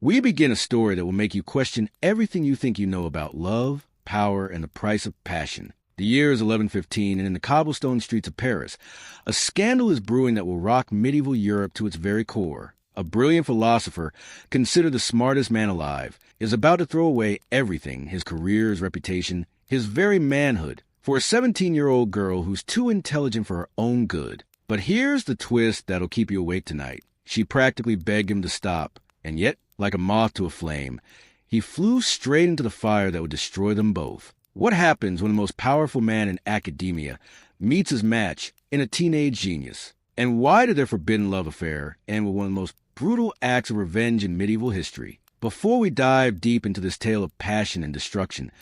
We begin a story that will make you question everything you think you know about love, power, and the price of passion. The year is 1115, and in the cobblestone streets of Paris, a scandal is brewing that will rock medieval Europe to its very core. A brilliant philosopher, considered the smartest man alive, is about to throw away everything, his career, his reputation, his very manhood, for a 17-year-old girl who's too intelligent for her own good. But here's the twist that'll keep you awake tonight. She practically begged him to stop, and yet, like a moth to a flame, he flew straight into the fire that would destroy them both. What happens when the most powerful man in academia meets his match in a teenage genius? And why did their forbidden love affair end with one of the most brutal acts of revenge in medieval history? Before we dive deep into this tale of passion and destruction,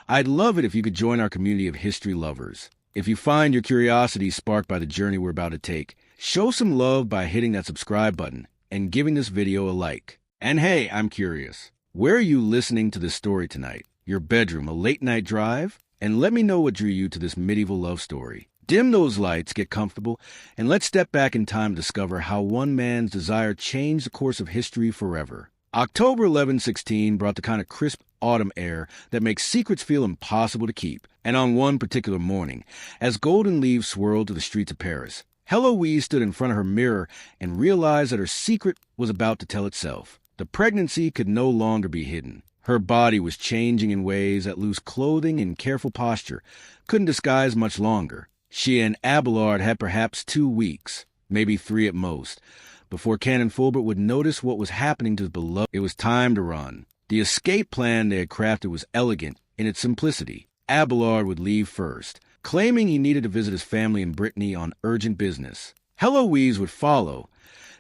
I'd love it if you could join our community of history lovers. If you find your curiosity sparked by the journey we're about to take, show some love by hitting that subscribe button and giving this video a like. And hey, I'm curious, where are you listening to this story tonight? Your bedroom, a late-night drive? And let me know what drew you to this medieval love story. Dim those lights, get comfortable, and let's step back in time to discover how one man's desire changed the course of history forever. October 1116 brought the kind of crisp autumn air that makes secrets feel impossible to keep. And on one particular morning, as golden leaves swirled through the streets of Paris, Heloise stood in front of her mirror and realized that her secret was about to tell itself. The pregnancy could no longer be hidden. Her body was changing in ways that loose clothing and careful posture couldn't disguise much longer. She and Abelard had perhaps 2 weeks, maybe 3 at most, before Canon Fulbert would notice what was happening to his beloved. It was time to run. The escape plan they had crafted was elegant in its simplicity. Abelard would leave first, claiming he needed to visit his family in Brittany on urgent business. Heloise would follow,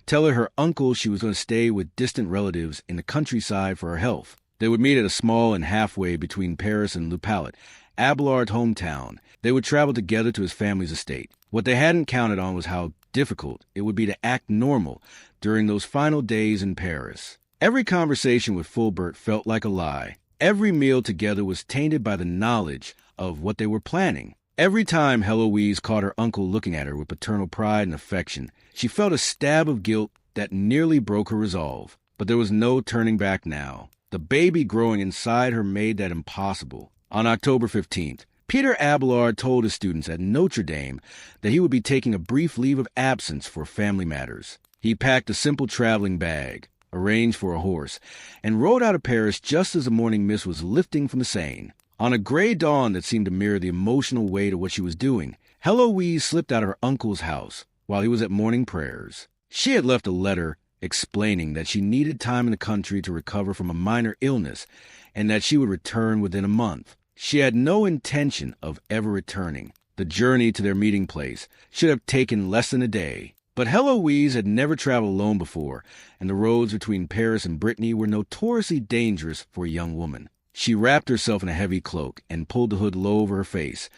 telling her uncle she was going to stay with distant relatives in the countryside for her health. They would meet at a small inn halfway between Paris and Le Palais, Abelard's hometown. They would travel together to his family's estate. What they hadn't counted on was how difficult it would be to act normal during those final days in Paris. Every conversation with Fulbert felt like a lie. Every meal together was tainted by the knowledge of what they were planning. Every time Heloise caught her uncle looking at her with paternal pride and affection, she felt a stab of guilt that nearly broke her resolve. But there was no turning back now. The baby growing inside her made that impossible. On October 15th, Peter Abelard told his students at Notre Dame that he would be taking a brief leave of absence for family matters. He packed a simple traveling bag, arranged for a horse, and rode out of Paris just as the morning mist was lifting from the Seine. On a gray dawn that seemed to mirror the emotional weight of what she was doing, Heloise slipped out of her uncle's house while he was at morning prayers. She had left a letter explaining that she needed time in the country to recover from a minor illness and that she would return within a month. She had no intention of ever returning. The journey to their meeting place should have taken less than a day. But Heloise had never traveled alone before, and the roads between Paris and Brittany were notoriously dangerous for a young woman. She wrapped herself in a heavy cloak and pulled the hood low over her face,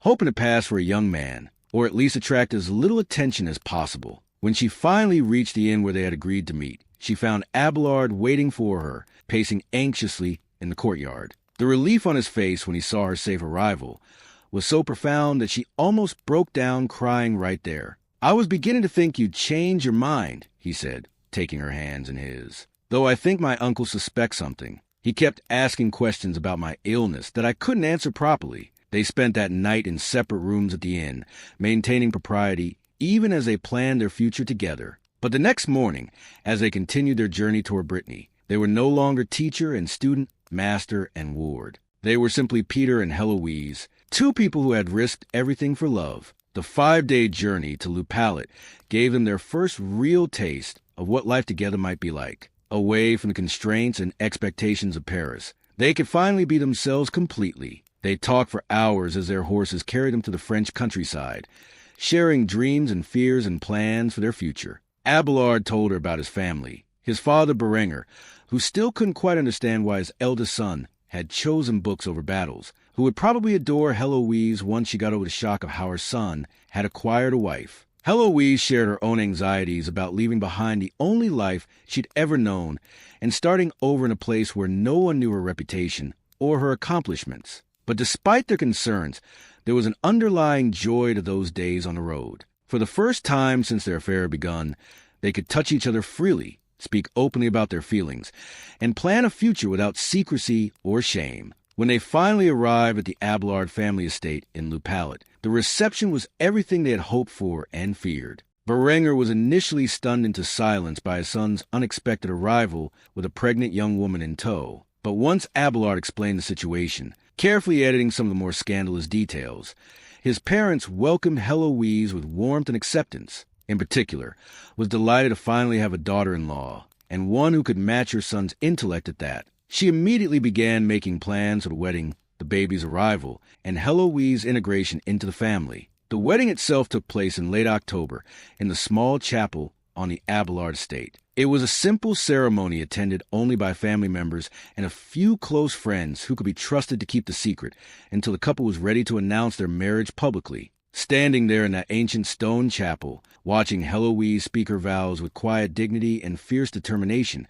hoping to pass for a young man, or at least attract as little attention as possible. When she finally reached the inn where they had agreed to meet, she found Abelard waiting for her, pacing anxiously in the courtyard. The relief on his face when he saw her safe arrival was so profound that she almost broke down crying right there. "I was beginning to think you'd change your mind," he said, taking her hands in his. "Though I think my uncle suspects something. He kept asking questions about my illness that I couldn't answer properly." They spent that night in separate rooms at the inn, maintaining propriety even as they planned their future together. But the next morning, as they continued their journey toward Brittany, they were no longer teacher and student, master and ward. They were simply Peter and Heloise, 2 people who had risked everything for love. The 5-day journey to Le Palais gave them their first real taste of what life together might be like. Away from the constraints and expectations of Paris, they could finally be themselves completely. They talked for hours as their horses carried them to the French countryside, sharing dreams and fears and plans for their future. Abelard told her about his family, his father Berenger, who still couldn't quite understand why his eldest son had chosen books over battles, who would probably adore Heloise once she got over the shock of how her son had acquired a wife. Heloise shared her own anxieties about leaving behind the only life she'd ever known and starting over in a place where no one knew her reputation or her accomplishments. But despite their concerns, there was an underlying joy to those days on the road. For the first time since their affair had begun, they could touch each other freely, speak openly about their feelings, and plan a future without secrecy or shame. When they finally arrived at the Abelard family estate in Lupalet, the reception was everything they had hoped for and feared. Berenger was initially stunned into silence by his son's unexpected arrival with a pregnant young woman in tow. But once Abelard explained the situation, carefully editing some of the more scandalous details, his parents welcomed Heloise with warmth and acceptance. In particular, was delighted to finally have a daughter-in-law, and one who could match her son's intellect at that. She immediately began making plans for the wedding, the baby's arrival, and Heloise's integration into the family. The wedding itself took place in late October in the small chapel on the Abelard estate. It was a simple ceremony attended only by family members and a few close friends who could be trusted to keep the secret until the couple was ready to announce their marriage publicly. Standing there in that ancient stone chapel, watching Heloise speak her vows with quiet dignity and fierce determination,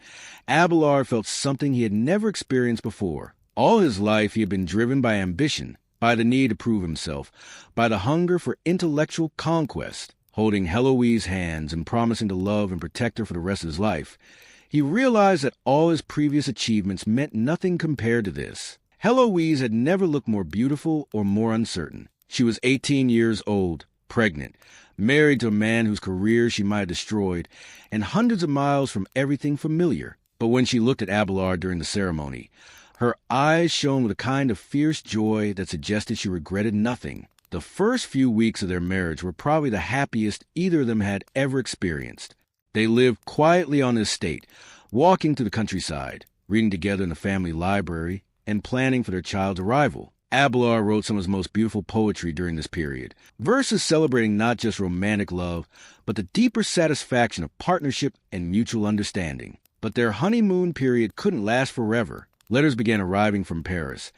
Abelard felt something he had never experienced before. All his life he had been driven by ambition, by the need to prove himself, by the hunger for intellectual conquest. Holding Heloise's hands and promising to love and protect her for the rest of his life, he realized that all his previous achievements meant nothing compared to this. Heloise had never looked more beautiful or more uncertain. She was 18 years old, pregnant, married to a man whose career she might have destroyed, and hundreds of miles from everything familiar. But when she looked at Abelard during the ceremony, her eyes shone with a kind of fierce joy that suggested she regretted nothing. The first few weeks of their marriage were probably the happiest either of them had ever experienced. They lived quietly on the estate, walking through the countryside, reading together in the family library, and planning for their child's arrival. Abelard wrote some of his most beautiful poetry during this period, verses celebrating not just romantic love, but the deeper satisfaction of partnership and mutual understanding. But their honeymoon period couldn't last forever. Letters began arriving from Paris,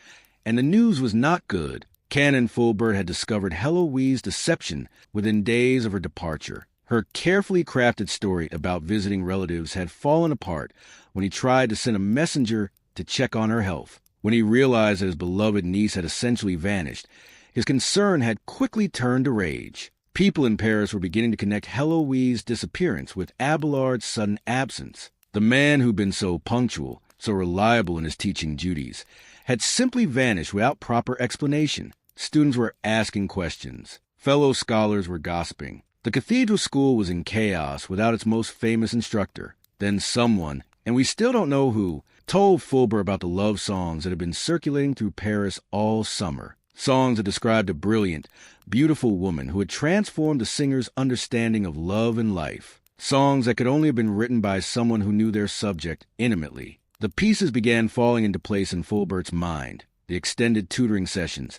and the news was not good. Canon Fulbert had discovered Heloise's deception within days of her departure. Her carefully crafted story about visiting relatives had fallen apart when he tried to send a messenger to check on her health. When he realized that his beloved niece had essentially vanished, his concern had quickly turned to rage. People in Paris were beginning to connect Heloise's disappearance with Abelard's sudden absence. The man who'd been so punctual, so reliable in his teaching duties, had simply vanished without proper explanation. Students were asking questions. Fellow scholars were gossiping. The cathedral school was in chaos without its most famous instructor. Then someone, and we still don't know who, told Fulbert about the love songs that had been circulating through Paris all summer. Songs that described a brilliant, beautiful woman who had transformed the singer's understanding of love and life. Songs that could only have been written by someone who knew their subject intimately. The pieces began falling into place in Fulbert's mind. The extended tutoring sessions,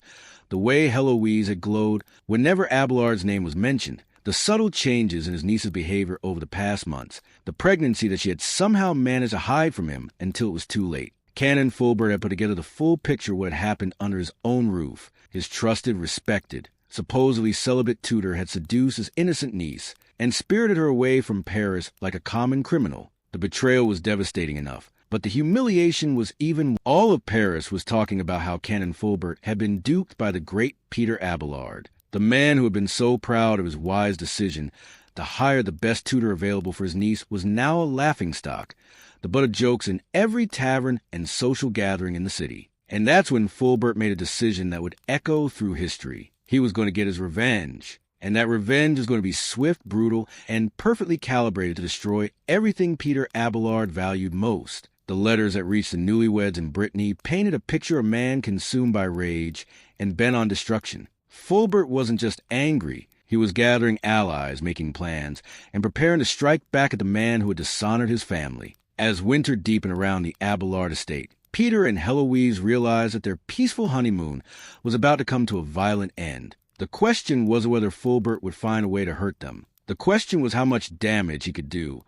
the way Heloise had glowed whenever Abelard's name was mentioned, the subtle changes in his niece's behavior over the past months, the pregnancy that she had somehow managed to hide from him until it was too late. Canon Fulbert had put together the full picture of what had happened under his own roof. His trusted, respected, supposedly celibate tutor had seduced his innocent niece and spirited her away from Paris like a common criminal. The betrayal was devastating enough, but the humiliation was even. All of Paris was talking about how Canon Fulbert had been duped by the great Peter Abelard. The man who had been so proud of his wise decision to hire the best tutor available for his niece was now a laughingstock, the butt of jokes in every tavern and social gathering in the city. And that's when Fulbert made a decision that would echo through history. He was going to get his revenge. And that revenge was going to be swift, brutal, and perfectly calibrated to destroy everything Peter Abelard valued most. The letters that reached the newlyweds in Brittany painted a picture of a man consumed by rage and bent on destruction. Fulbert wasn't just angry. He was gathering allies, making plans, and preparing to strike back at the man who had dishonored his family. As winter deepened around the Abelard estate, Peter and Heloise realized that their peaceful honeymoon was about to come to a violent end. The question wasn't whether Fulbert would find a way to hurt them. The question was how much damage he could do,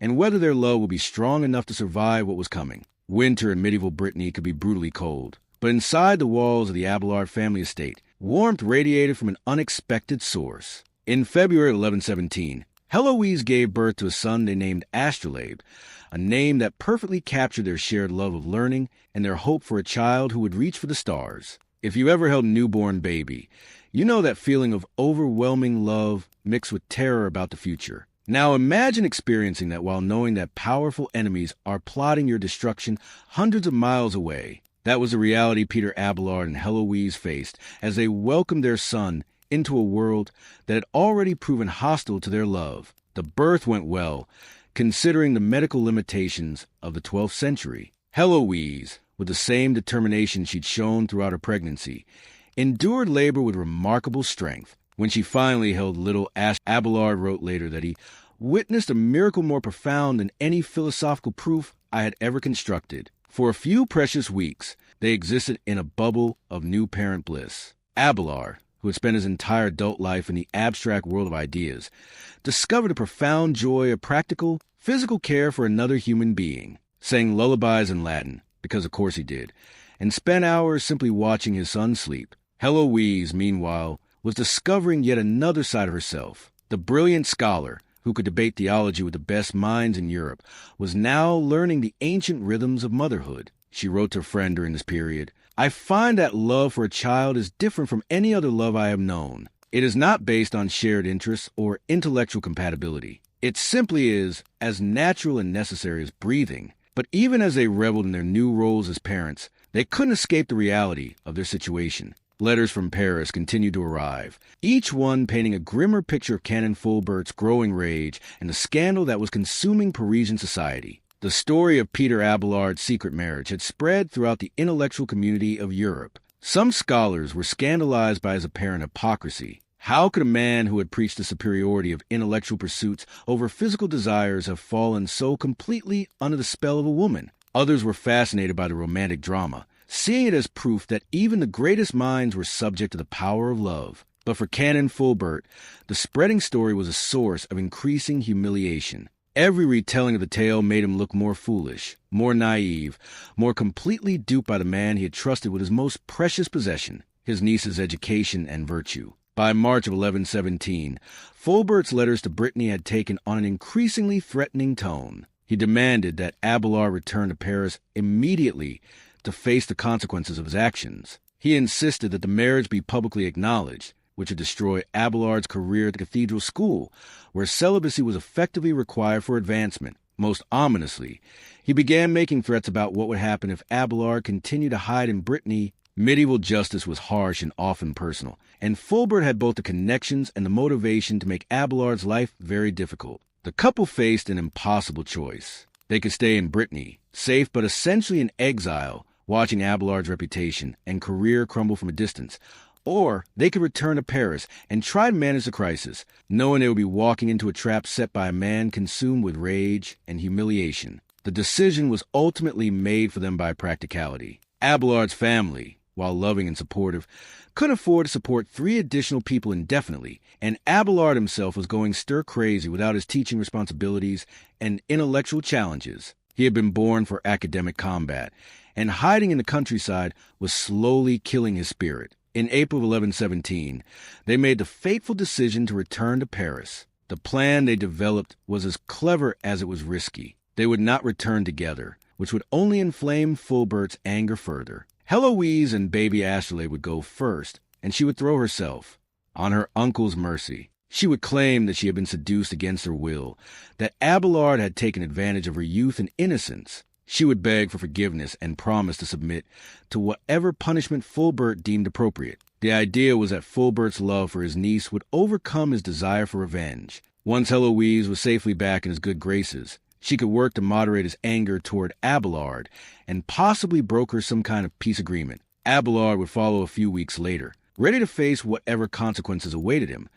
and whether their love would be strong enough to survive what was coming. Winter in medieval Brittany could be brutally cold, but inside the walls of the Abelard family estate, warmth radiated from an unexpected source. In February 1117, Heloise gave birth to a son they named Astrolabe, a name that perfectly captured their shared love of learning and their hope for a child who would reach for the stars. If you ever held a newborn baby, you know that feeling of overwhelming love mixed with terror about the future. Now imagine experiencing that while knowing that powerful enemies are plotting your destruction hundreds of miles away. That was the reality Peter Abelard and Heloise faced as they welcomed their son into a world that had already proven hostile to their love. The birth went well, considering the medical limitations of the 12th century. Heloise, with the same determination she'd shown throughout her pregnancy, endured labor with remarkable strength. When she finally held little, Abelard wrote later that he witnessed a miracle more profound than any philosophical proof I had ever constructed. For a few precious weeks, they existed in a bubble of new parent bliss. Abelard, who had spent his entire adult life in the abstract world of ideas, discovered a profound joy of practical, physical care for another human being, sang lullabies in Latin, because of course he did, and spent hours simply watching his son sleep. Heloise, meanwhile, was discovering yet another side of herself. The brilliant scholar, who could debate theology with the best minds in Europe, was now learning the ancient rhythms of motherhood. She wrote to a friend during this period, "I find that love for a child is different from any other love I have known. It is not based on shared interests or intellectual compatibility. It simply is as natural and necessary as breathing." But even as they reveled in their new roles as parents, they couldn't escape the reality of their situation. Letters from Paris continued to arrive, each one painting a grimmer picture of Canon Fulbert's growing rage and the scandal that was consuming Parisian society. The story of Peter Abelard's secret marriage had spread throughout the intellectual community of Europe. Some scholars were scandalized by his apparent hypocrisy. How could a man who had preached the superiority of intellectual pursuits over physical desires have fallen so completely under the spell of a woman? Others were fascinated by the romantic drama, seeing it as proof that even the greatest minds were subject to the power of love. But for Canon Fulbert, the spreading story was a source of increasing humiliation. Every retelling of the tale made him look more foolish, more naive, more completely duped by the man he had trusted with his most precious possession, his niece's education and virtue. By March of 1117, Fulbert's letters to Brittany had taken on an increasingly threatening tone. He demanded that Abelard return to Paris immediately to face the consequences of his actions. He insisted that the marriage be publicly acknowledged, which would destroy Abelard's career at the cathedral school, where celibacy was effectively required for advancement. Most ominously, he began making threats about what would happen if Abelard continued to hide in Brittany. Medieval justice was harsh and often personal, and Fulbert had both the connections and the motivation to make Abelard's life very difficult. The couple faced an impossible choice. They could stay in Brittany, safe but essentially in exile, watching Abelard's reputation and career crumble from a distance, or they could return to Paris and try to manage the crisis, knowing they would be walking into a trap set by a man consumed with rage and humiliation. The decision was ultimately made for them by practicality. Abelard's family, while loving and supportive, couldn't afford to support 3 additional people indefinitely, and Abelard himself was going stir-crazy without his teaching responsibilities and intellectual challenges. He had been born for academic combat, and hiding in the countryside was slowly killing his spirit. In April of 1117, they made the fateful decision to return to Paris. The plan they developed was as clever as it was risky. They would not return together, which would only inflame Fulbert's anger further. Heloise and baby Astrolabe would go first, and she would throw herself on her uncle's mercy. She would claim that she had been seduced against her will, that Abelard had taken advantage of her youth and innocence. She would beg for forgiveness and promise to submit to whatever punishment Fulbert deemed appropriate. The idea was that Fulbert's love for his niece would overcome his desire for revenge. Once Heloise was safely back in his good graces, she could work to moderate his anger toward Abelard and possibly broker some kind of peace agreement. Abelard would follow a few weeks later, ready to face whatever consequences awaited him,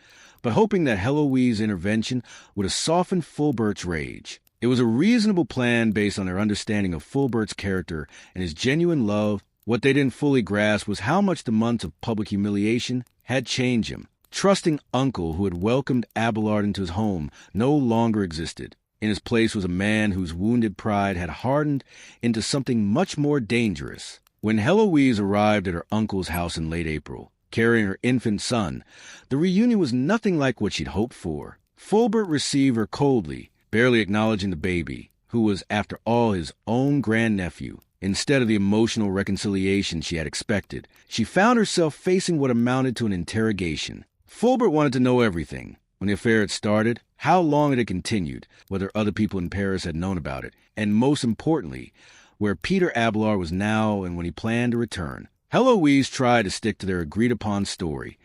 but hoping that Heloise's intervention would have softened Fulbert's rage. It was a reasonable plan based on their understanding of Fulbert's character and his genuine love. What they didn't fully grasp was how much the months of public humiliation had changed him. Trusting uncle who had welcomed Abelard into his home no longer existed. In his place was a man whose wounded pride had hardened into something much more dangerous. When Heloise arrived at her uncle's house in late April, carrying her infant son, the reunion was nothing like what she'd hoped for. Fulbert received her coldly, barely acknowledging the baby, who was, after all, his own grandnephew. Instead of the emotional reconciliation she had expected, she found herself facing what amounted to an interrogation. Fulbert wanted to know everything. when the affair had started, how long it had continued, whether other people in Paris had known about it, and most importantly, where Peter Abelard was now and when he planned to return. Heloise tried to stick to their agreed-upon story,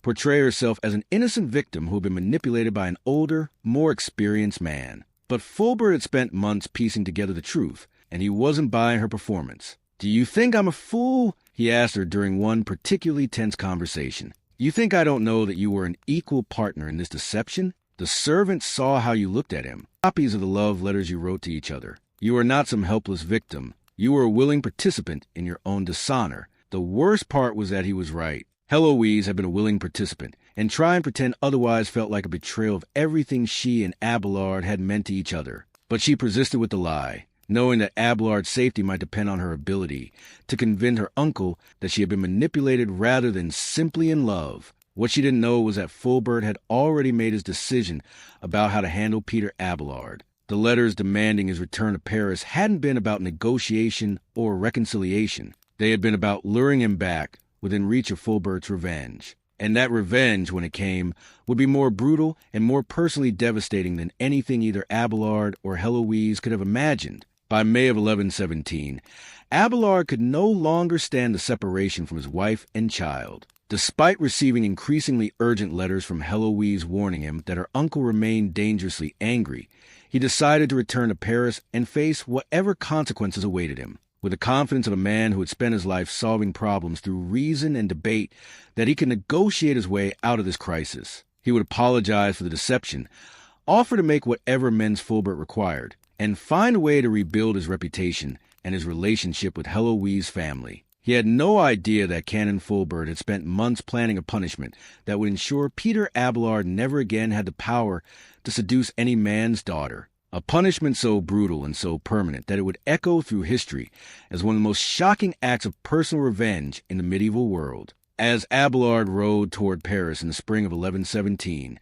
portray herself as an innocent victim who had been manipulated by an older, more experienced man. But Fulbert had spent months piecing together the truth, and he wasn't buying her performance. "Do you think I'm a fool?" he asked her during one particularly tense conversation. "You think I don't know that you were an equal partner in this deception? The servant saw how you looked at him, copies of the love letters you wrote to each other. You are not some helpless victim. You were a willing participant in your own dishonor. The worst part was that he was right." Heloise had been a willing participant, and try and pretend otherwise felt like a betrayal of everything she and Abelard had meant to each other. But she persisted with the lie, knowing that Abelard's safety might depend on her ability to convince her uncle that she had been manipulated rather than simply in love. What she didn't know was that Fulbert had already made his decision about how to handle Peter Abelard. The letters demanding his return to Paris hadn't been about negotiation or reconciliation. They had been about luring him back within reach of Fulbert's revenge. And that revenge, when it came, would be more brutal and more personally devastating than anything either Abelard or Heloise could have imagined. By May of 1117, Abelard could no longer stand the separation from his wife and child. Despite receiving increasingly urgent letters from Heloise warning him that her uncle remained dangerously angry, he decided to return to Paris and face whatever consequences awaited him. With the confidence of a man who had spent his life solving problems through reason and debate, that he could negotiate his way out of this crisis. He would apologize for the deception, offer to make whatever amends Fulbert required, and find a way to rebuild his reputation and his relationship with Heloise's family. He had no idea that Canon Fulbert had spent months planning a punishment that would ensure Peter Abelard never again had the power to seduce any man's daughter. A punishment so brutal and so permanent that it would echo through history as one of the most shocking acts of personal revenge in the medieval world. As Abelard rode toward Paris in the spring of 1117,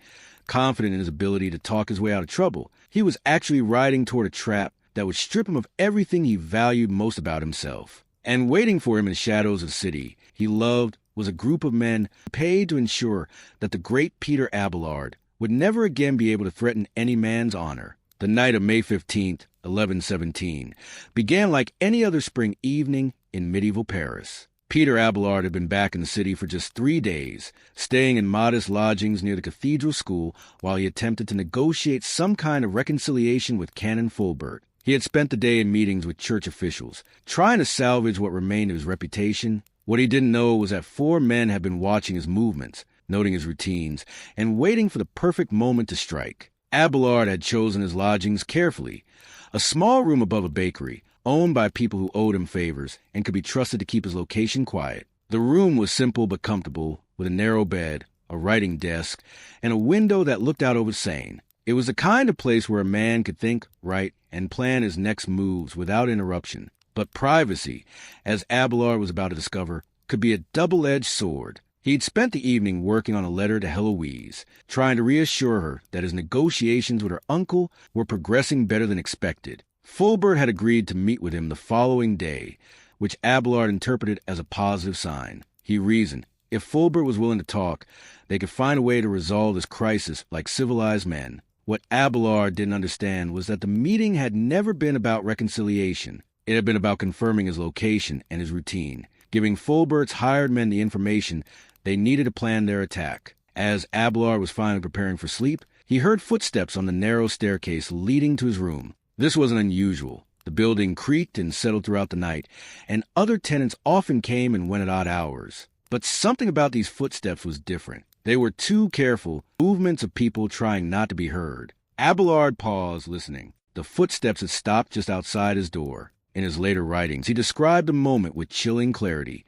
confident in his ability to talk his way out of trouble, he was actually riding toward a trap that would strip him of everything he valued most about himself. And waiting for him in the shadows of the city he loved was a group of men paid to ensure that the great Peter Abelard would never again be able to threaten any man's honor. The night of May 15th, 1117, began like any other spring evening in medieval Paris. Peter Abelard had been back in the city for just 3 days, staying in modest lodgings near the cathedral school while he attempted to negotiate some kind of reconciliation with Canon Fulbert. He had spent the day in meetings with church officials, trying to salvage what remained of his reputation. What he didn't know was that 4 men had been watching his movements, noting his routines, and waiting for the perfect moment to strike. Abelard had chosen his lodgings carefully, a small room above a bakery, owned by people who owed him favors and could be trusted to keep his location quiet. The room was simple but comfortable, with a narrow bed, a writing desk, and a window that looked out over Seine. It was the kind of place where a man could think, write, and plan his next moves without interruption. But privacy, as Abelard was about to discover, could be a double-edged sword. He'd spent the evening working on a letter to Heloise, trying to reassure her that his negotiations with her uncle were progressing better than expected. Fulbert had agreed to meet with him the following day, which Abelard interpreted as a positive sign. He reasoned, if Fulbert was willing to talk, they could find a way to resolve this crisis like civilized men. What Abelard didn't understand was that the meeting had never been about reconciliation. It had been about confirming his location and his routine, giving Fulbert's hired men the information they needed to plan their attack. As Abelard was finally preparing for sleep, he heard footsteps on the narrow staircase leading to his room. This wasn't unusual. The building creaked and settled throughout the night, and other tenants often came and went at odd hours. But something about these footsteps was different. They were too careful, movements of people trying not to be heard. Abelard paused, listening. The footsteps had stopped just outside his door. In his later writings, he described the moment with chilling clarity.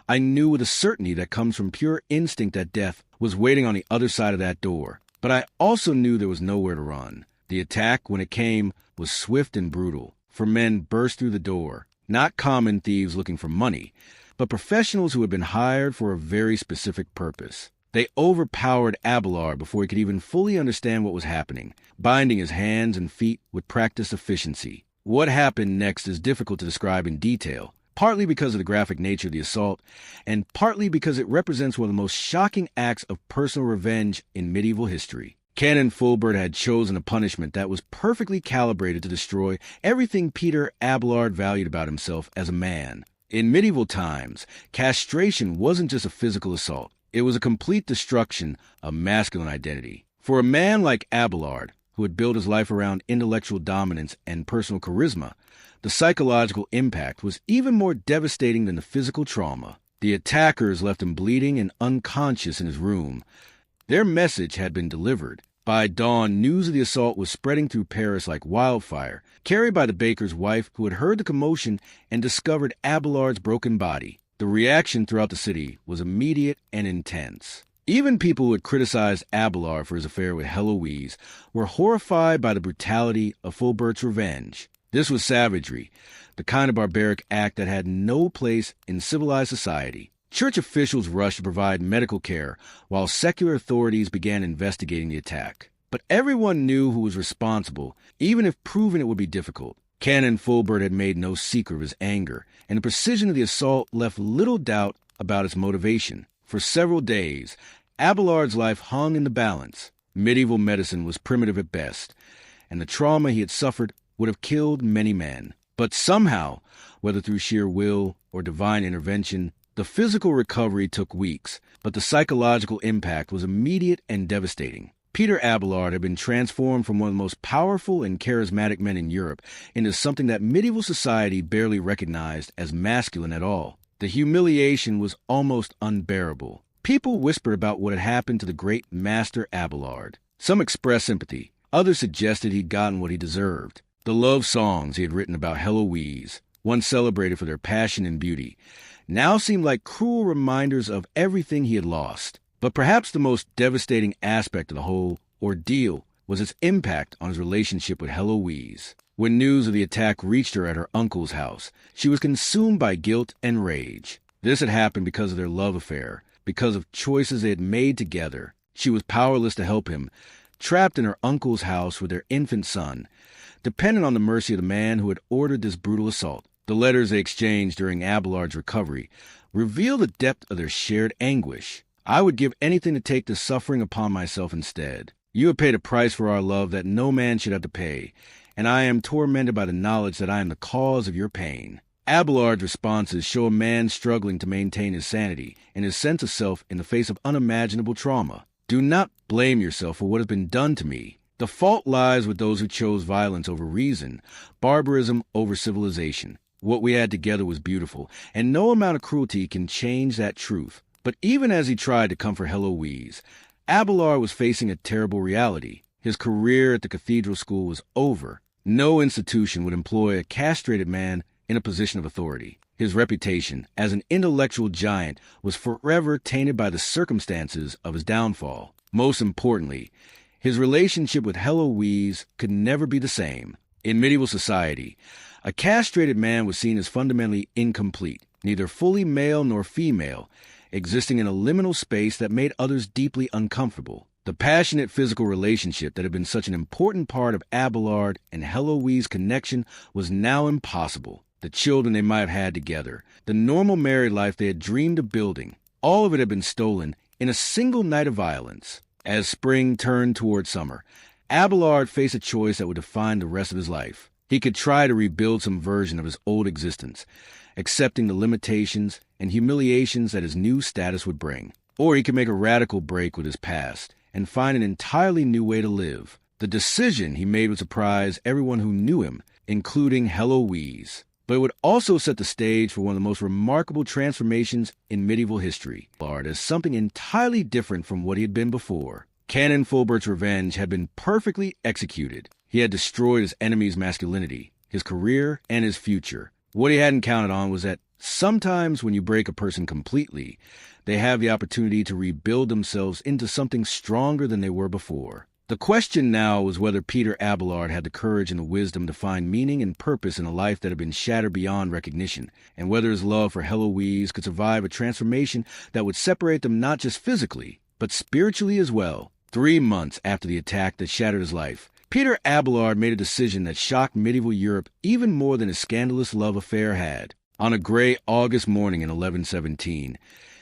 I knew with a certainty that comes from pure instinct that death was waiting on the other side of that door. But I also knew there was nowhere to run. The attack, when it came, was swift and brutal. 4 men burst through the door, not common thieves looking for money, but professionals who had been hired for a very specific purpose. They overpowered Abelard before he could even fully understand what was happening, binding his hands and feet with practiced efficiency. What happened next is difficult to describe in detail, partly because of the graphic nature of the assault, and partly because it represents one of the most shocking acts of personal revenge in medieval history. Canon Fulbert had chosen a punishment that was perfectly calibrated to destroy everything Peter Abelard valued about himself as a man. In medieval times, castration wasn't just a physical assault. It was a complete destruction of masculine identity. For a man like Abelard, who had built his life around intellectual dominance and personal charisma, the psychological impact was even more devastating than the physical trauma. The attackers left him bleeding and unconscious in his room. Their message had been delivered. By dawn, news of the assault was spreading through Paris like wildfire, carried by the baker's wife, who had heard the commotion and discovered Abelard's broken body. The reaction throughout the city was immediate and intense. Even people who had criticized Abelard for his affair with Heloise were horrified by the brutality of Fulbert's revenge. This was savagery, the kind of barbaric act that had no place in civilized society. Church officials rushed to provide medical care, while secular authorities began investigating the attack. But everyone knew who was responsible, even if proven it would be difficult. Canon Fulbert had made no secret of his anger, and the precision of the assault left little doubt about its motivation. For several days, Abelard's life hung in the balance. Medieval medicine was primitive at best, and the trauma he had suffered would have killed many men. But somehow, whether through sheer will or divine intervention, the physical recovery took weeks, but the psychological impact was immediate and devastating. Peter Abelard had been transformed from one of the most powerful and charismatic men in Europe into something that medieval society barely recognized as masculine at all. The humiliation was almost unbearable. People whispered about what had happened to the great Master Abelard. Some expressed sympathy. Others suggested he'd gotten what he deserved. The love songs he had written about Heloise, once celebrated for their passion and beauty, now seemed like cruel reminders of everything he had lost. But perhaps the most devastating aspect of the whole ordeal was its impact on his relationship with Heloise. When news of the attack reached her at her uncle's house, she was consumed by guilt and rage. This had happened because of their love affair, because of choices they had made together. She was powerless to help him, trapped in her uncle's house with their infant son, dependent on the mercy of the man who had ordered this brutal assault. The letters they exchanged during Abelard's recovery reveal the depth of their shared anguish. "I would give anything to take the suffering upon myself instead. You have paid a price for our love that no man should have to pay, and I am tormented by the knowledge that I am the cause of your pain." Abelard's responses show a man struggling to maintain his sanity and his sense of self in the face of unimaginable trauma. "Do not blame yourself for what has been done to me. The fault lies with those who chose violence over reason, barbarism over civilization. What we had together was beautiful, and no amount of cruelty can change that truth." But even as he tried to comfort Heloise, Abelard was facing a terrible reality. His career at the cathedral school was over. No institution would employ a castrated man in a position of authority. His reputation as an intellectual giant was forever tainted by the circumstances of his downfall. Most importantly, his relationship with Heloise could never be the same. In medieval society, a castrated man was seen as fundamentally incomplete, neither fully male nor female, existing in a liminal space that made others deeply uncomfortable. The passionate physical relationship that had been such an important part of Abelard and Heloise's connection was now impossible. The children they might have had together, the normal married life they had dreamed of building, all of it had been stolen in a single night of violence. As spring turned toward summer, Abelard faced a choice that would define the rest of his life. He could try to rebuild some version of his old existence, accepting the limitations and humiliations that his new status would bring. Or he could make a radical break with his past and find an entirely new way to live. The decision he made would surprise everyone who knew him, including Heloise. But it would also set the stage for one of the most remarkable transformations in medieval history. Abelard as something entirely different from what he had been before. Canon Fulbert's revenge had been perfectly executed. He had destroyed his enemy's masculinity, his career, and his future. What he hadn't counted on was that sometimes when you break a person completely, they have the opportunity to rebuild themselves into something stronger than they were before. The question now was whether Peter Abelard had the courage and the wisdom to find meaning and purpose in a life that had been shattered beyond recognition, and whether his love for Heloise could survive a transformation that would separate them not just physically, but spiritually as well. 3 months after the attack that shattered his life, Peter Abelard made a decision that shocked medieval Europe even more than his scandalous love affair had. On a gray August morning in 1117,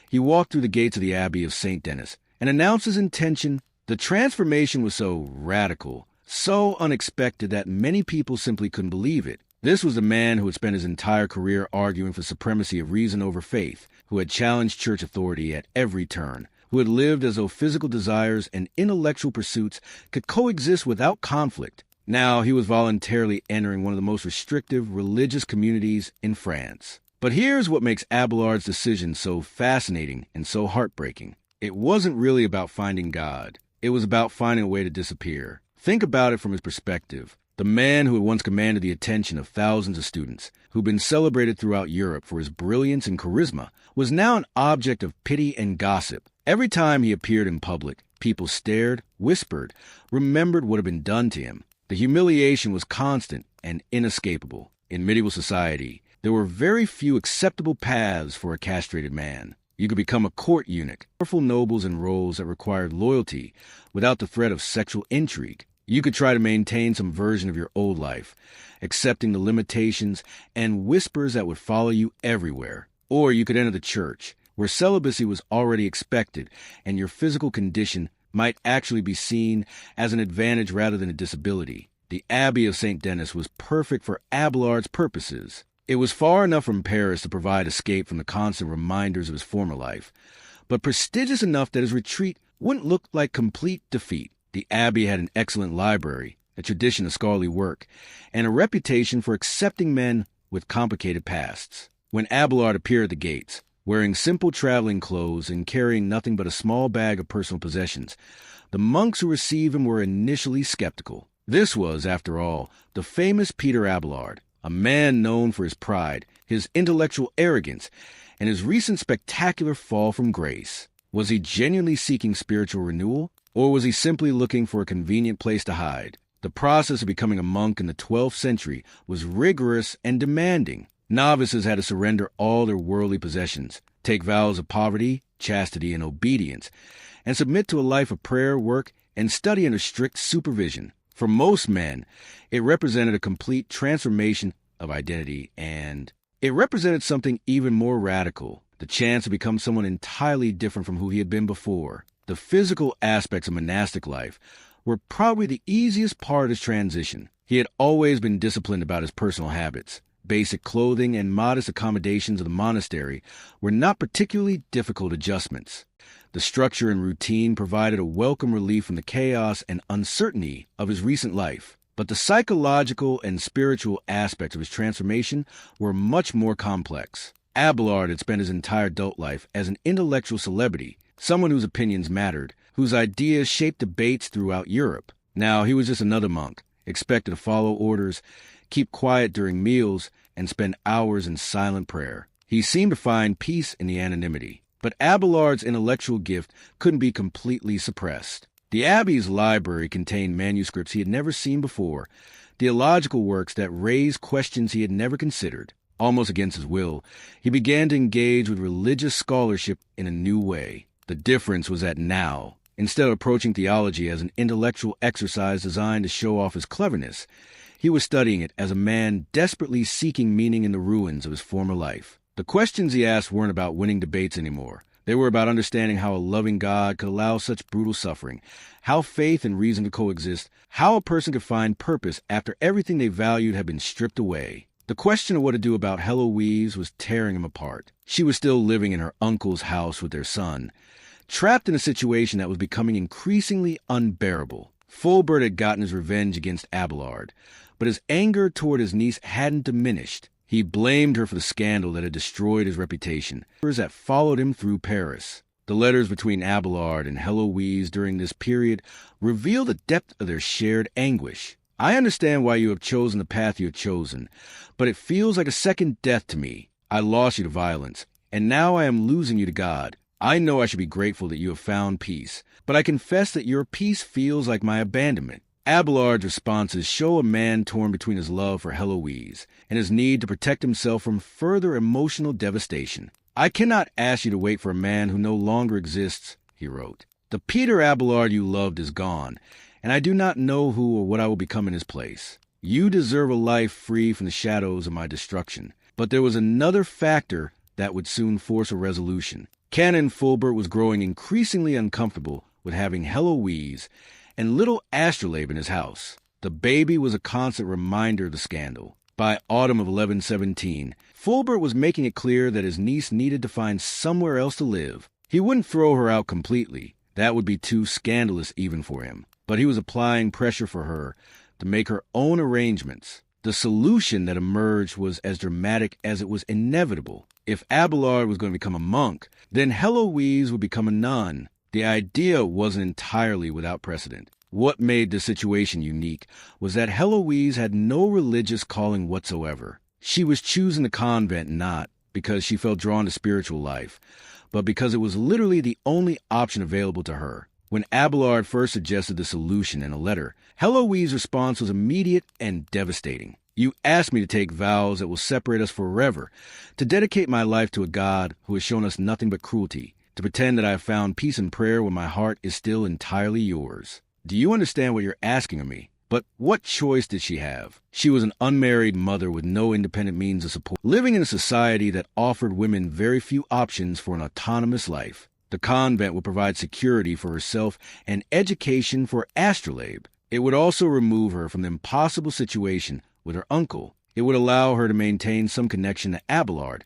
he walked through the gates of the Abbey of St. Denis and announced his intention The transformation was so radical, so unexpected that many people simply couldn't believe it. This was a man who had spent his entire career arguing for supremacy of reason over faith, who had challenged church authority at every turn, who had lived as though physical desires and intellectual pursuits could coexist without conflict. Now he was voluntarily entering one of the most restrictive religious communities in France. But here's what makes Abelard's decision so fascinating and so heartbreaking. It wasn't really about finding God. It was about finding a way to disappear. Think about it from his perspective. The man who had once commanded the attention of thousands of students, who'd been celebrated throughout Europe for his brilliance and charisma, was now an object of pity and gossip. Every time he appeared in public, people stared, whispered, remembered what had been done to him. The humiliation was constant and inescapable. In medieval society, there were very few acceptable paths for a castrated man. You could become a court eunuch, powerful nobles in roles that required loyalty without the threat of sexual intrigue. You could try to maintain some version of your old life, accepting the limitations and whispers that would follow you everywhere. Or you could enter the church, where celibacy was already expected, and your physical condition might actually be seen as an advantage rather than a disability. The Abbey of St. Denis was perfect for Abelard's purposes. It was far enough from Paris to provide escape from the constant reminders of his former life, but prestigious enough that his retreat wouldn't look like complete defeat. The Abbey had an excellent library, a tradition of scholarly work, and a reputation for accepting men with complicated pasts. When Abelard appeared at the gates, wearing simple traveling clothes and carrying nothing but a small bag of personal possessions, the monks who received him were initially skeptical. This was, after all, the famous Peter Abelard, a man known for his pride, his intellectual arrogance, and his recent spectacular fall from grace. Was he genuinely seeking spiritual renewal, or was he simply looking for a convenient place to hide? The process of becoming a monk in the 12th century was rigorous and demanding. Novices had to surrender all their worldly possessions, take vows of poverty, chastity, and obedience, and submit to a life of prayer, work, and study under strict supervision. For most men, it represented a complete transformation of identity, and it represented something even more radical, the chance to become someone entirely different from who he had been before. The physical aspects of monastic life were probably the easiest part of his transition. He had always been disciplined about his personal habits. Basic clothing and modest accommodations of the monastery were not particularly difficult adjustments. The structure and routine provided a welcome relief from the chaos and uncertainty of his recent life. But the psychological and spiritual aspects of his transformation were much more complex. Abelard had spent his entire adult life as an intellectual celebrity, someone whose opinions mattered, whose ideas shaped debates throughout Europe. Now he was just another monk, expected to follow orders, keep quiet during meals, and spend hours in silent prayer. He seemed to find peace in the anonymity. But Abelard's intellectual gift couldn't be completely suppressed. The Abbey's library contained manuscripts he had never seen before, theological works that raised questions he had never considered. Almost against his will, he began to engage with religious scholarship in a new way. The difference was that now, instead of approaching theology as an intellectual exercise designed to show off his cleverness, he was studying it as a man desperately seeking meaning in the ruins of his former life. The questions he asked weren't about winning debates anymore. They were about understanding how a loving God could allow such brutal suffering, how faith and reason could coexist, how a person could find purpose after everything they valued had been stripped away. The question of what to do about Heloise was tearing him apart. She was still living in her uncle's house with their son, trapped in a situation that was becoming increasingly unbearable. Fulbert had gotten his revenge against Abelard, but his anger toward his niece hadn't diminished. He blamed her for the scandal that had destroyed his reputation, that followed him through Paris. The letters between Abelard and Heloise during this period reveal the depth of their shared anguish. I understand why you have chosen the path you have chosen, but it feels like a second death to me. I lost you to violence, and now I am losing you to God. I know I should be grateful that you have found peace, but I confess that your peace feels like my abandonment. Abelard's responses show a man torn between his love for Heloise and his need to protect himself from further emotional devastation. I cannot ask you to wait for a man who no longer exists, he wrote. The Peter Abelard you loved is gone, and I do not know who or what I will become in his place. You deserve a life free from the shadows of my destruction. But there was another factor that would soon force a resolution. Canon Fulbert was growing increasingly uncomfortable with having Heloise and little Astrolabe in his house. The baby was a constant reminder of the scandal. By autumn of 1117, Fulbert was making it clear that his niece needed to find somewhere else to live. He wouldn't throw her out completely. That would be too scandalous even for him. But he was applying pressure for her to make her own arrangements. The solution that emerged was as dramatic as it was inevitable. If Abelard was going to become a monk, then Heloise would become a nun. The idea wasn't entirely without precedent. What made the situation unique was that Heloise had no religious calling whatsoever. She was choosing the convent not because she felt drawn to spiritual life, but because it was literally the only option available to her. When Abelard first suggested the solution in a letter, Heloise's response was immediate and devastating. "You asked me to take vows that will separate us forever, to dedicate my life to a God who has shown us nothing but cruelty, to pretend that I have found peace in prayer when my heart is still entirely yours. Do you understand what you're asking of me?" But what choice did she have? She was an unmarried mother with no independent means of support, living in a society that offered women very few options for an autonomous life. The convent would provide security for herself and education for Astrolabe. It would also remove her from the impossible situation with her uncle. It would allow her to maintain some connection to Abelard,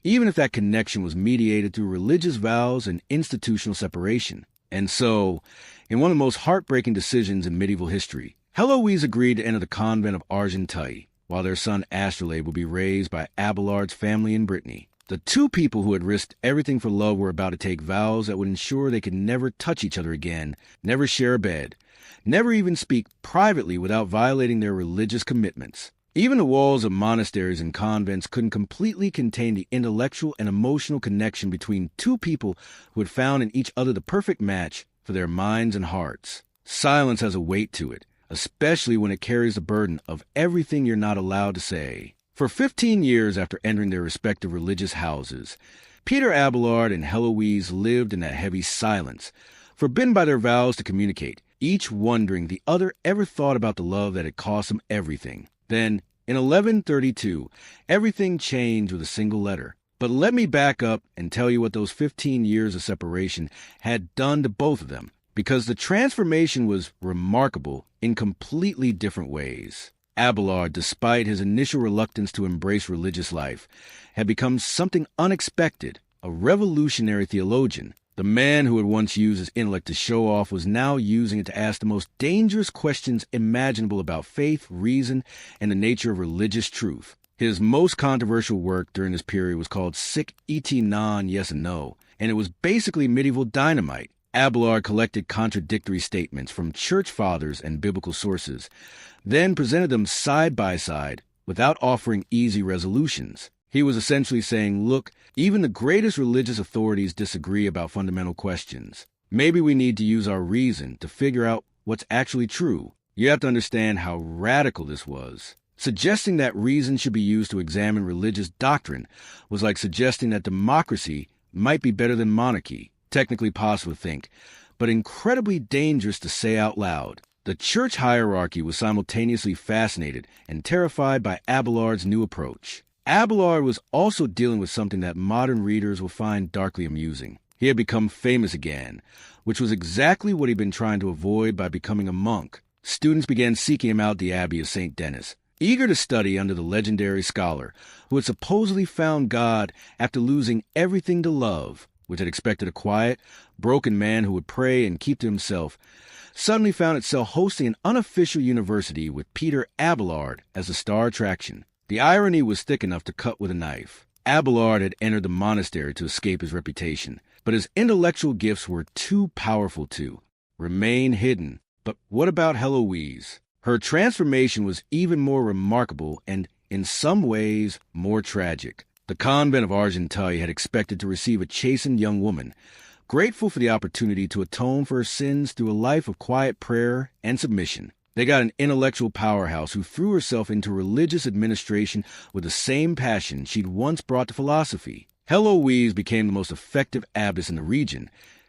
even if that connection was mediated through religious vows and institutional separation. And so, in one of the most heartbreaking decisions in medieval history, Heloise agreed to enter the convent of Argenteuil, while their son Astrolabe would be raised by Abelard's family in Brittany. The two people who had risked everything for love were about to take vows that would ensure they could never touch each other again, never share a bed, never even speak privately without violating their religious commitments. Even the walls of monasteries and convents couldn't completely contain the intellectual and emotional connection between two people who had found in each other the perfect match for their minds and hearts. Silence has a weight to it, especially when it carries the burden of everything you're not allowed to say. For 15 years after entering their respective religious houses, Peter Abelard and Heloise lived in that heavy silence, forbidden by their vows to communicate, each wondering the other ever thought about the love that had cost them everything. Then, in 1132, everything changed with a single letter. But let me back up and tell you what those 15 years of separation had done to both of them, because the transformation was remarkable in completely different ways. Abelard, despite his initial reluctance to embrace religious life, had become something unexpected, a revolutionary theologian. The man who had once used his intellect to show off was now using it to ask the most dangerous questions imaginable about faith, reason, and the nature of religious truth. His most controversial work during this period was called Sic et non, yes and no, and it was basically medieval dynamite. Abelard collected contradictory statements from church fathers and biblical sources, then presented them side by side without offering easy resolutions. He was essentially saying, look, even the greatest religious authorities disagree about fundamental questions. Maybe we need to use our reason to figure out what's actually true. You have to understand how radical this was. Suggesting that reason should be used to examine religious doctrine was like suggesting that democracy might be better than monarchy. Technically possible to think, but incredibly dangerous to say out loud. The church hierarchy was simultaneously fascinated and terrified by Abelard's new approach. Abelard was also dealing with something that modern readers will find darkly amusing. He had become famous again, which was exactly what he'd been trying to avoid by becoming a monk. Students began seeking him out at the Abbey of St. Denis, eager to study under the legendary scholar who had supposedly found God after losing everything to love, which had expected a quiet, broken man who would pray and keep to himself, suddenly found itself hosting an unofficial university with Peter Abelard as the star attraction. The irony was thick enough to cut with a knife. Abelard had entered the monastery to escape his reputation, but his intellectual gifts were too powerful to remain hidden. But what about Heloise? Her transformation was even more remarkable and, in some ways, more tragic. The convent of Argenteuil had expected to receive a chastened young woman, grateful for the opportunity to atone for her sins through a life of quiet prayer and submission. They got an intellectual powerhouse who threw herself into religious administration with the same passion she'd once brought to philosophy. Heloise became the most effective abbess in the region,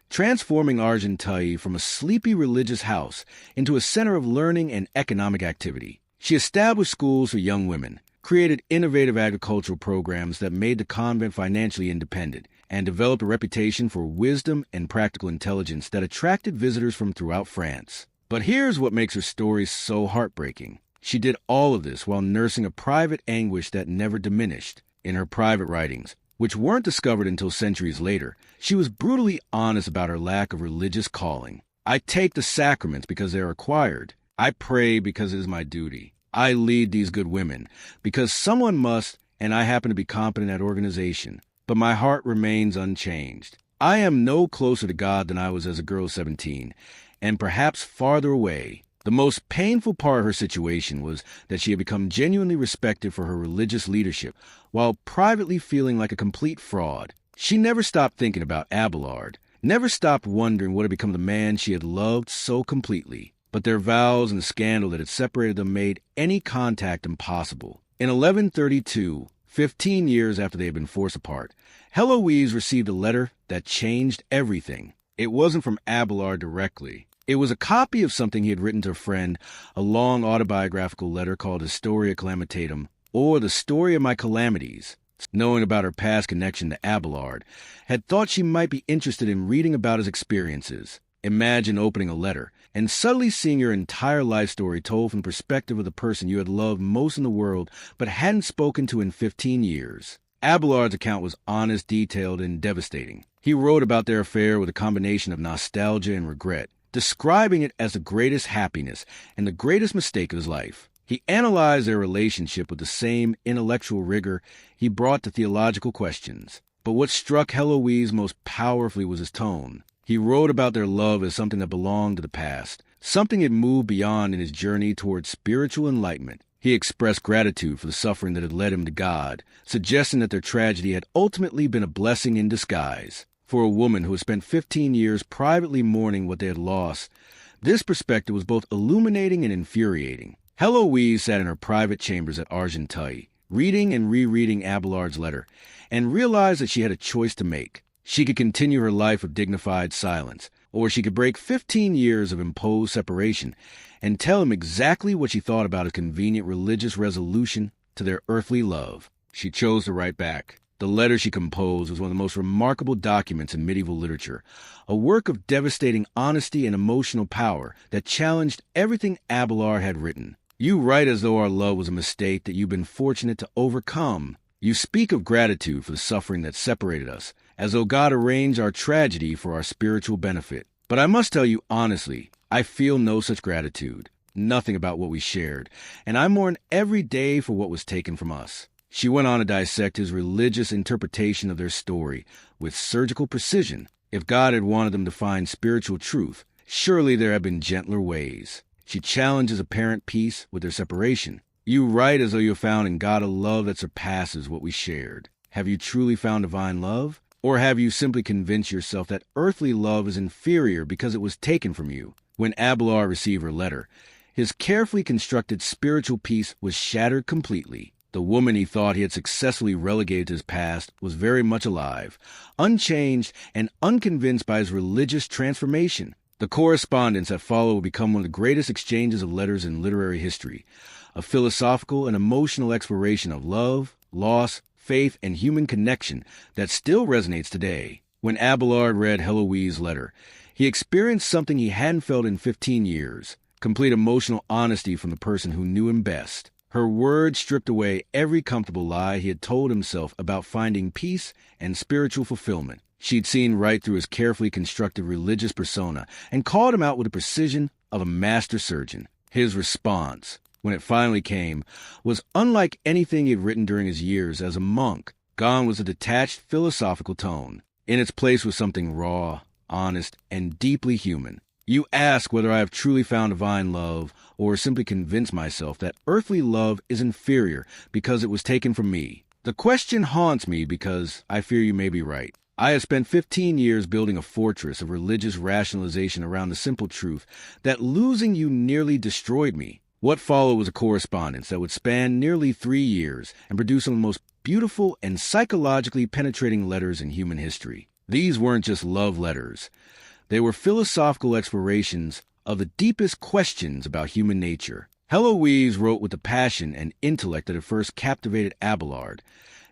transforming Argenteuil from a sleepy religious house into a center of learning and economic activity. She established schools for young women, created innovative agricultural programs that made the convent financially independent, and developed a reputation for wisdom and practical intelligence that attracted visitors from throughout France. But here's what makes her story so heartbreaking. She did all of this while nursing a private anguish that never diminished. In her private writings, which weren't discovered until centuries later, she was brutally honest about her lack of religious calling. I take the sacraments because they are required. I pray because it is my duty. I lead these good women because someone must, and I happen to be competent at organization. But my heart remains unchanged. I am no closer to God than I was as a girl of 17, and perhaps farther away. The most painful part of her situation was that she had become genuinely respected for her religious leadership, while privately feeling like a complete fraud. She never stopped thinking about Abelard, never stopped wondering what had become the man she had loved so completely. But their vows and the scandal that had separated them made any contact impossible. In 1132, 15 years after they had been forced apart, Heloise received a letter that changed everything. It wasn't from Abelard directly. It was a copy of something he had written to a friend, a long autobiographical letter called Historia Calamitatum, or The Story of My Calamities. Knowing about her past connection to Abelard, had thought she might be interested in reading about his experiences. Imagine opening a letter and suddenly seeing your entire life story told from the perspective of the person you had loved most in the world but hadn't spoken to in 15 years. Abelard's account was honest, detailed, and devastating. He wrote about their affair with a combination of nostalgia and regret, describing it as the greatest happiness and the greatest mistake of his life. He analyzed their relationship with the same intellectual rigor he brought to theological questions. But what struck Heloise most powerfully was his tone. He wrote about their love as something that belonged to the past, something it moved beyond in his journey towards spiritual enlightenment. He expressed gratitude for the suffering that had led him to God, suggesting that their tragedy had ultimately been a blessing in disguise. For a woman who had spent 15 years privately mourning what they had lost, this perspective was both illuminating and infuriating. Heloise sat in her private chambers at Argenteuil, reading and rereading Abelard's letter, and realized that she had a choice to make. She could continue her life of dignified silence, or she could break 15 years of imposed separation and tell him exactly what she thought about his convenient religious resolution to their earthly love. She chose to write back. The letter she composed was one of the most remarkable documents in medieval literature, a work of devastating honesty and emotional power that challenged everything Abelard had written. You write as though our love was a mistake that you've been fortunate to overcome. You speak of gratitude for the suffering that separated us, as though God arranged our tragedy for our spiritual benefit. But I must tell you honestly, I feel no such gratitude, nothing about what we shared, and I mourn every day for what was taken from us. She went on to dissect his religious interpretation of their story with surgical precision. If God had wanted them to find spiritual truth, surely there had been gentler ways. She challenges apparent peace with their separation. You write as though you have found in God a love that surpasses what we shared. Have you truly found divine love? Or have you simply convinced yourself that earthly love is inferior because it was taken from you? When Abelard received her letter, his carefully constructed spiritual peace was shattered completely. The woman he thought he had successfully relegated to his past was very much alive, unchanged and unconvinced by his religious transformation. The correspondence that followed would become one of the greatest exchanges of letters in literary history, a philosophical and emotional exploration of love, loss, faith, and human connection that still resonates today. When Abelard read Heloise's letter, he experienced something he hadn't felt in 15 years, complete emotional honesty from the person who knew him best. Her words stripped away every comfortable lie he had told himself about finding peace and spiritual fulfillment. She'd seen right through his carefully constructed religious persona and called him out with the precision of a master surgeon. His response, when it finally came, was unlike anything he had written during his years as a monk. Gone was a detached philosophical tone. In its place was something raw, honest, and deeply human. You ask whether I have truly found divine love, or simply convinced myself that earthly love is inferior because it was taken from me. The question haunts me because I fear you may be right. I have spent 15 years building a fortress of religious rationalization around the simple truth that losing you nearly destroyed me. What followed was a correspondence that would span nearly 3 years and produce some of the most beautiful and psychologically penetrating letters in human history. These weren't just love letters. They were philosophical explorations of the deepest questions about human nature. Heloise wrote with the passion and intellect that had first captivated Abelard,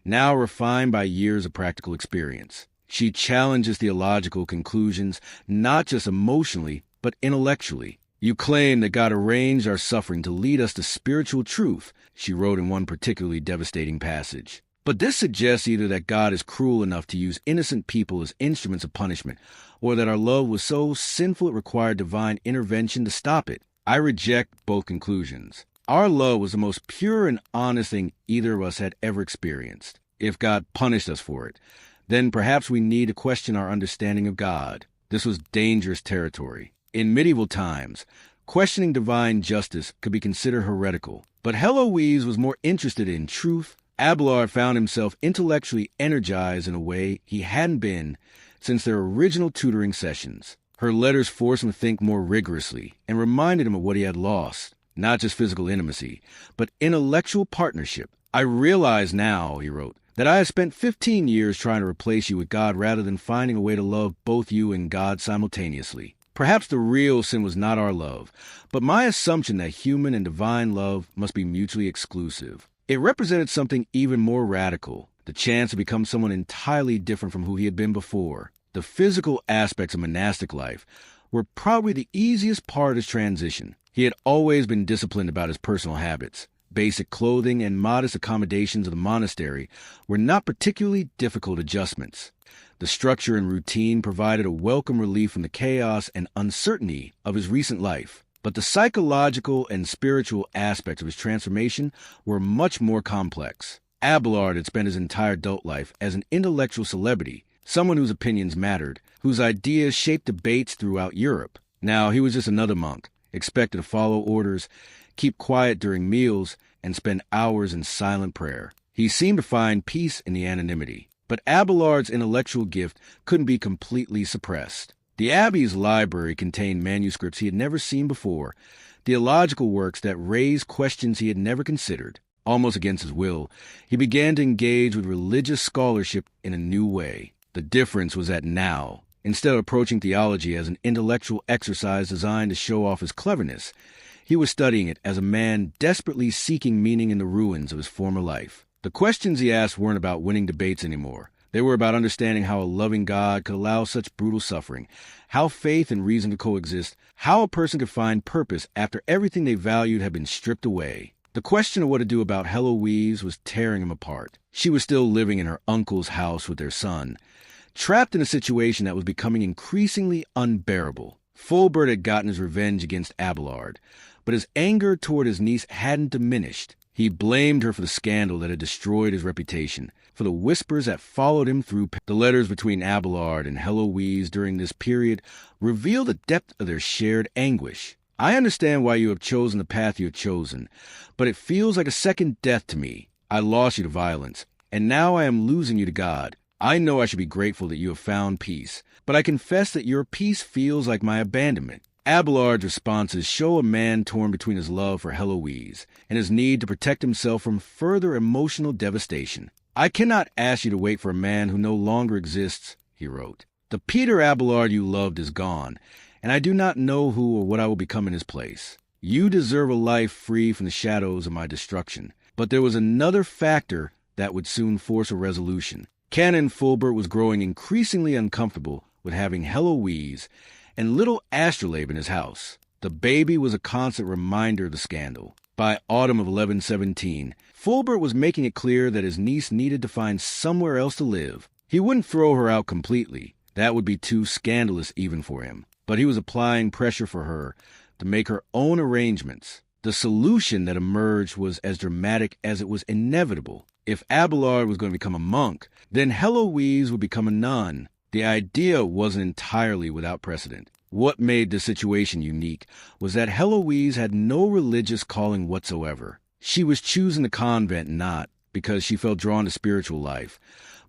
now refined by years of practical experience. She challenges theological conclusions, not just emotionally, but intellectually. "You claim that God arranged our suffering to lead us to spiritual truth," she wrote in one particularly devastating passage. "But this suggests either that God is cruel enough to use innocent people as instruments of punishment, or that our love was so sinful it required divine intervention to stop it. I reject both conclusions. Our love was the most pure and honest thing either of us had ever experienced. If God punished us for it, then perhaps we need to question our understanding of God." This was dangerous territory. In medieval times, questioning divine justice could be considered heretical. But Heloise was more interested in truth. Abelard found himself intellectually energized in a way he hadn't been since their original tutoring sessions. Her letters forced him to think more rigorously and reminded him of what he had lost, not just physical intimacy, but intellectual partnership. "I realize now," he wrote, "that I have spent 15 years trying to replace you with God rather than finding a way to love both you and God simultaneously. Perhaps the real sin was not our love, but my assumption that human and divine love must be mutually exclusive. It represented something even more radical, the chance to become someone entirely different from who he had been before. The physical aspects of monastic life were probably the easiest part of his transition. He had always been disciplined about his personal habits. Basic clothing and modest accommodations of the monastery were not particularly difficult adjustments. The structure and routine provided a welcome relief from the chaos and uncertainty of his recent life. But the psychological and spiritual aspects of his transformation were much more complex. Abelard had spent his entire adult life as an intellectual celebrity, someone whose opinions mattered, whose ideas shaped debates throughout Europe. Now he was just another monk, expected to follow orders, keep quiet during meals, and spend hours in silent prayer. He seemed to find peace in the anonymity. But Abelard's intellectual gift couldn't be completely suppressed. The Abbey's library contained manuscripts he had never seen before, theological works that raised questions he had never considered. Almost against his will, he began to engage with religious scholarship in a new way. The difference was that now, instead of approaching theology as an intellectual exercise designed to show off his cleverness, he was studying it as a man desperately seeking meaning in the ruins of his former life. The questions he asked weren't about winning debates anymore. They were about understanding how a loving God could allow such brutal suffering, how faith and reason could coexist, how a person could find purpose after everything they valued had been stripped away. The question of what to do about Heloise was tearing him apart. She was still living in her uncle's house with their son, trapped in a situation that was becoming increasingly unbearable. Fulbert had gotten his revenge against Abelard, but his anger toward his niece hadn't diminished. He blamed her for the scandal that had destroyed his reputation, for the whispers that followed him through. The letters between Abelard and Heloise during this period reveal the depth of their shared anguish. "I understand why you have chosen the path you have chosen, but it feels like a second death to me. I lost you to violence, and now I am losing you to God. I know I should be grateful that you have found peace, but I confess that your peace feels like my abandonment." Abelard's responses show a man torn between his love for Heloise and his need to protect himself from further emotional devastation. "I cannot ask you to wait for a man who no longer exists," he wrote. "The Peter Abelard you loved is gone, and I do not know who or what I will become in his place. You deserve a life free from the shadows of my destruction." But there was another factor that would soon force a resolution. Canon Fulbert was growing increasingly uncomfortable with having Heloise and little Astrolabe in his house. The baby was a constant reminder of the scandal. By autumn of 1117, Fulbert was making it clear that his niece needed to find somewhere else to live. He wouldn't throw her out completely. That would be too scandalous even for him. But he was applying pressure for her to make her own arrangements. The solution that emerged was as dramatic as it was inevitable. If Abelard was going to become a monk, then Heloise would become a nun. The idea wasn't entirely without precedent. What made the situation unique was that Heloise had no religious calling whatsoever. She was choosing the convent not because she felt drawn to spiritual life,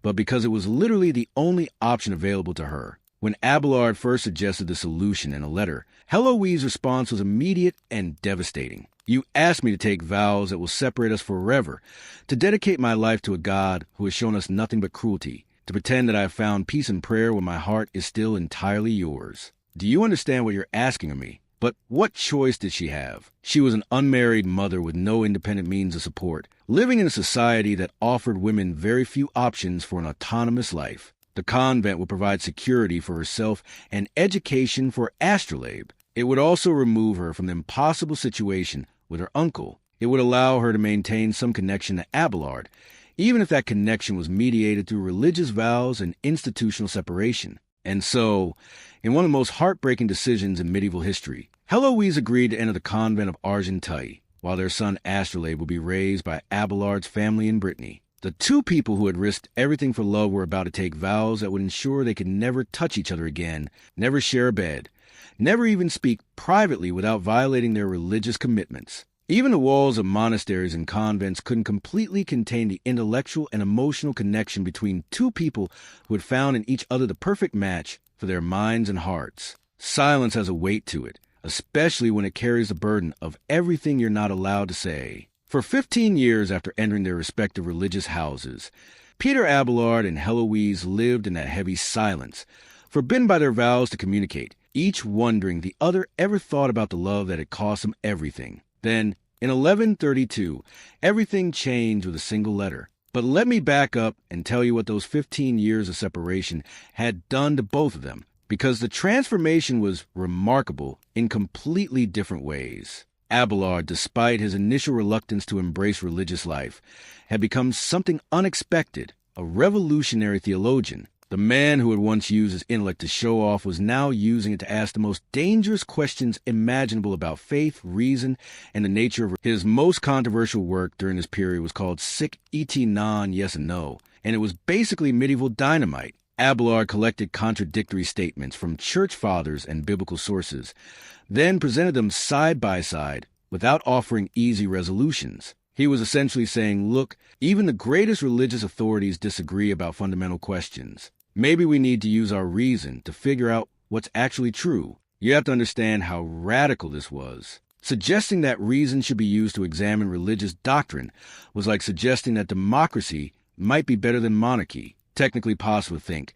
but because it was literally the only option available to her. When Abelard first suggested the solution in a letter, Heloise's response was immediate and devastating. "You asked me to take vows that will separate us forever, to dedicate my life to a God who has shown us nothing but cruelty, to pretend that I have found peace in prayer when my heart is still entirely yours. Do you understand what you're asking of me? But what choice did she have? She was an unmarried mother with no independent means of support, living in a society that offered women very few options for an autonomous life. The convent would provide security for herself and education for her astrolabe. It would also remove her from the impossible situation with her uncle. It would allow her to maintain some connection to Abelard, even if that connection was mediated through religious vows and institutional separation. And so, in one of the most heartbreaking decisions in medieval history, Heloise agreed to enter the convent of Argenteuil, while their son Astrolabe would be raised by Abelard's family in Brittany. The two people who had risked everything for love were about to take vows that would ensure they could never touch each other again, never share a bed, never even speak privately without violating their religious commitments. Even the walls of monasteries and convents couldn't completely contain the intellectual and emotional connection between two people who had found in each other the perfect match for their minds and hearts. Silence has a weight to it, especially when it carries the burden of everything you're not allowed to say. For 15 years after entering their respective religious houses, Peter Abelard and Heloise lived in that heavy silence, forbidden by their vows to communicate, each wondering the other ever thought about the love that had cost them everything. Then, in 1132, everything changed with a single letter. But let me back up and tell you what those 15 years of separation had done to both of them, because the transformation was remarkable in completely different ways. Abelard, despite his initial reluctance to embrace religious life, had become something unexpected, a revolutionary theologian. The man who had once used his intellect to show off was now using it to ask the most dangerous questions imaginable about faith, reason, and the nature of his most controversial work during this period was called Sic et non, yes and no, and it was basically medieval dynamite. Abelard collected contradictory statements from church fathers and biblical sources, then presented them side by side without offering easy resolutions. He was essentially saying, look, even the greatest religious authorities disagree about fundamental questions. Maybe we need to use our reason to figure out what's actually true. You have to understand how radical this was. Suggesting that reason should be used to examine religious doctrine was like suggesting that democracy might be better than monarchy. Technically possible to think,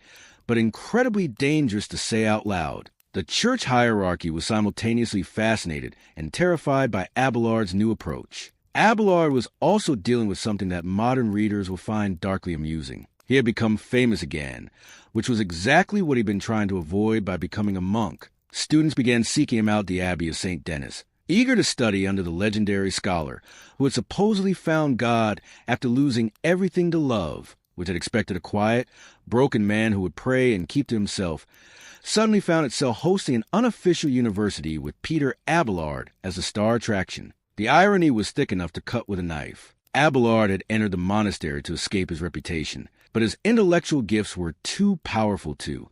but incredibly dangerous to say out loud. The church hierarchy was simultaneously fascinated and terrified by Abelard's new approach. Abelard was also dealing with something that modern readers will find darkly amusing. He had become famous again, which was exactly what he'd been trying to avoid by becoming a monk. Students began seeking him out at the Abbey of St. Denis, eager to study under the legendary scholar who had supposedly found God after losing everything to love, which had expected a quiet, broken man who would pray and keep to himself, suddenly found itself hosting an unofficial university with Peter Abelard as the star attraction. The irony was thick enough to cut with a knife. Abelard had entered the monastery to escape his reputation, but his intellectual gifts were too powerful to.